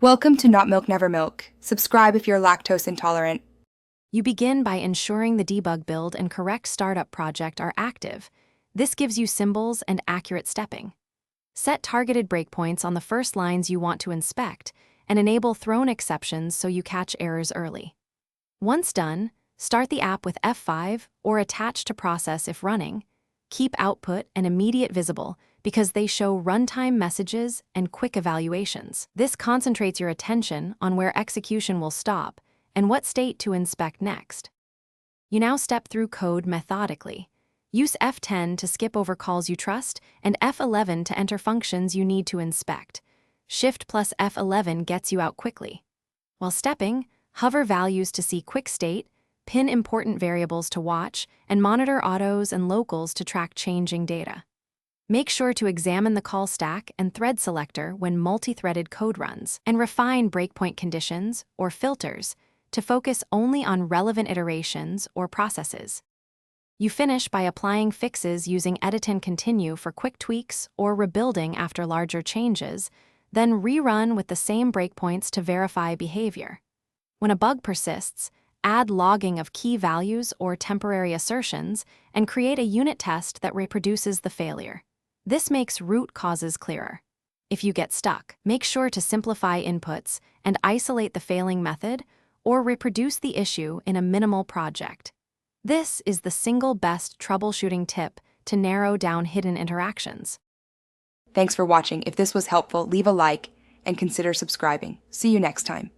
Welcome to Not Milk Never Milk. Subscribe if you're lactose intolerant. You begin by ensuring the debug build and correct startup project are active. This gives you symbols and accurate stepping. Set targeted breakpoints on the first lines you want to inspect, and enable thrown exceptions so you catch errors early. Once done, start the app with F5 or attach to process if running. Keep output and immediate visible because they show runtime messages and quick evaluations. This concentrates your attention on where execution will stop and what state to inspect next. You now step through code methodically. Use F10 to skip over calls you trust and F11 to enter functions you need to inspect. Shift plus F11 gets you out quickly. While stepping, hover values to see quick state, pin important variables to watch, and monitor autos and locals to track changing data. Make sure to examine the call stack and thread selector when multi-threaded code runs, and refine breakpoint conditions or filters to focus only on relevant iterations or processes. You finish by applying fixes using edit and continue for quick tweaks or rebuilding after larger changes, then rerun with the same breakpoints to verify behavior. When a bug persists, add logging of key values or temporary assertions and create a unit test that reproduces the failure. This makes root causes clearer. If you get stuck, make sure to simplify inputs and isolate the failing method or reproduce the issue in a minimal project. This is the single best troubleshooting tip to narrow down hidden interactions. Thanks for watching. If this was helpful, leave a like and consider subscribing. See you next time.